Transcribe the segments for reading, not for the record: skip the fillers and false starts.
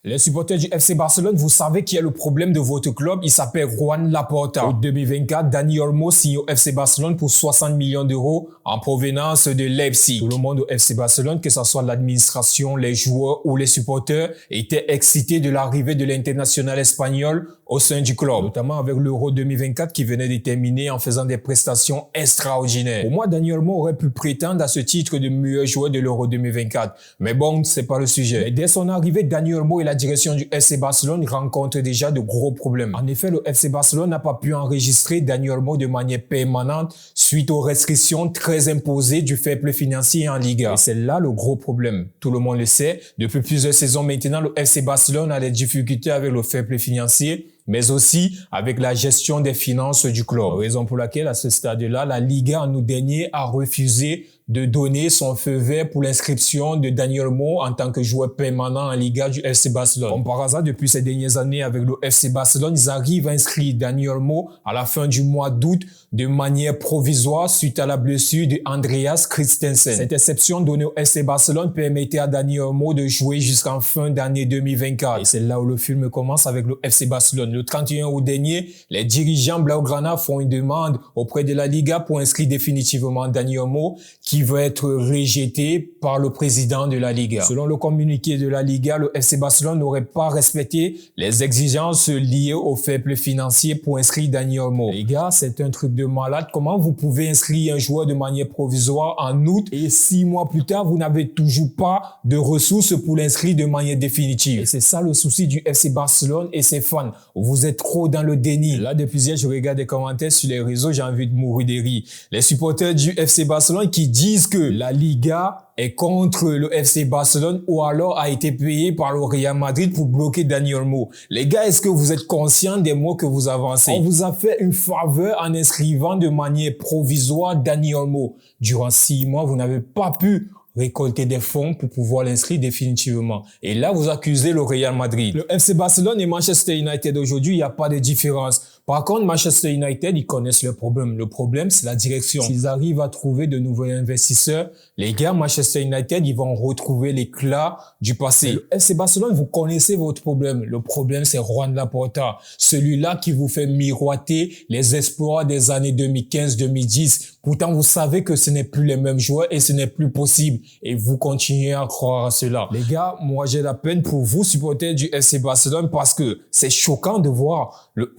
Les supporters du FC Barcelone, vous savez qui est le problème de votre club. Il s'appelle Joan Laporta. En 2024, Dani Olmo signe au FC Barcelone pour 60 millions d'euros en provenance de Leipzig. Tout le monde au FC Barcelone, que ce soit l'administration, les joueurs ou les supporters, était excité de l'arrivée de l'international espagnol au sein du club, notamment avec l'Euro 2024 qui venait de terminer en faisant des prestations extraordinaires. Pour moi, Dani Olmo aurait pu prétendre à ce titre de meilleur joueur de l'Euro 2024. Mais bon, c'est pas le sujet. Mais dès son arrivée, Dani Olmo et la direction du FC Barcelone rencontrent déjà de gros problèmes. En effet, le FC Barcelone n'a pas pu enregistrer Dani Olmo de manière permanente suite aux restrictions très imposées du fair play financier en Liga. Et c'est là le gros problème. Tout le monde le sait. Depuis plusieurs saisons maintenant, le FC Barcelone a des difficultés avec le fair play financier, mais aussi avec la gestion des finances du club. Raison pour laquelle, à ce stade-là, la Liga, en août dernier, a refusé de donner son feu vert pour l'inscription de Dani Olmo en tant que joueur permanent en Liga du FC Barcelone. Comme par hasard, depuis ces dernières années avec le FC Barcelone, ils arrivent à inscrire Dani Olmo à la fin du mois d'août de manière provisoire suite à la blessure de Andreas Christensen. Cette exception donnée au FC Barcelone permettait à Dani Olmo de jouer jusqu'en fin d'année 2024. Et c'est là où le film commence avec le FC Barcelone. Le 31 août dernier, les dirigeants Blaugrana font une demande auprès de la Liga pour inscrire définitivement Dani Olmo, qui va être rejeté par le président de la Liga. Selon le communiqué de la Liga, le FC Barcelone n'aurait pas respecté les exigences liées au fair play financier pour inscrire Dani Olmo. Les gars, c'est un truc de malade. Comment vous pouvez inscrire un joueur de manière provisoire en août et 6 mois plus tard, vous n'avez toujours pas de ressources pour l'inscrire de manière définitive? Et c'est ça le souci du FC Barcelone et ses fans. Vous êtes trop dans le déni. Là, depuis hier, je regarde des commentaires sur les réseaux, j'ai envie de mourir de rire. Les supporters du FC Barcelone qui disent que la Liga est contre le FC Barcelone ou alors a été payé par le Real Madrid pour bloquer Dani Olmo. Les gars, est-ce que vous êtes conscients des mots que vous avancez? On vous a fait une faveur en inscrivant de manière provisoire Dani Olmo. Durant 6 mois, vous n'avez pas pu récolter des fonds pour pouvoir l'inscrire définitivement. Et là, vous accusez le Real Madrid. Le FC Barcelone et Manchester United aujourd'hui, il n'y a pas de différence. Par contre, Manchester United, ils connaissent le problème. Le problème, c'est la direction. S'ils arrivent à trouver de nouveaux investisseurs, les gars, Manchester United, ils vont retrouver l'éclat du passé. Le FC Barcelone, vous connaissez votre problème. Le problème, c'est Joan Laporta. Celui-là qui vous fait miroiter les exploits des années 2015-2010. Pourtant, vous savez que ce n'est plus les mêmes joueurs et ce n'est plus possible. Et vous continuez à croire à cela. Les gars, moi, j'ai la peine pour vous, supporters du FC Barcelone, parce que c'est choquant de voir le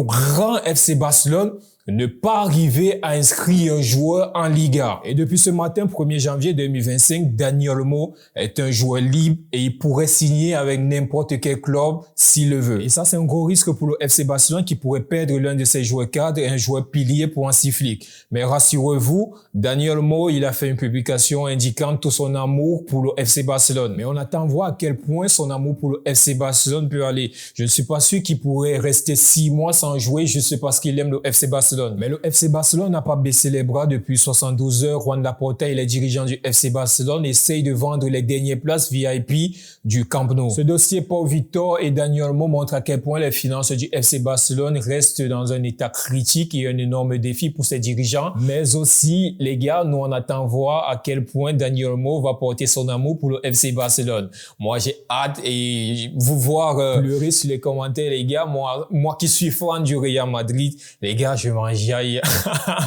grand FC Barcelone ne pas arriver à inscrire un joueur en Liga. Et depuis ce matin, 1er janvier 2025, Dani Olmo est un joueur libre et il pourrait signer avec n'importe quel club s'il le veut. Et ça, c'est un gros risque pour le FC Barcelone qui pourrait perdre l'un de ses joueurs cadres et un joueur pilier pour Hansi Flick. Mais rassurez-vous, Dani Olmo, il a fait une publication indiquant tout son amour pour le FC Barcelone. Mais on attend voir à quel point son amour pour le FC Barcelone peut aller. Je ne suis pas sûr qu'il pourrait rester 6 mois sans jouer juste parce qu'il aime le FC Barcelone. Mais le FC Barcelone n'a pas baissé les bras depuis 72 heures. Joan Laporta et les dirigeants du FC Barcelone essayent de vendre les dernières places VIP du Camp Nou. Ce dossier Pau Victor et Dani Olmo montre à quel point les finances du FC Barcelone restent dans un état critique et un énorme défi pour ses dirigeants. Mais aussi, les gars, nous on attend voir à quel point Dani Olmo va porter son amour pour le FC Barcelone. Moi, j'ai hâte et vous voir pleurer sur les commentaires, les gars. Moi qui suis fan du Real Madrid, les gars, je m'en jaillis.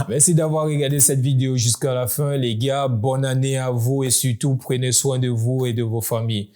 Merci d'avoir regardé cette vidéo jusqu'à la fin, les gars. Bonne année à vous et surtout, prenez soin de vous et de vos familles.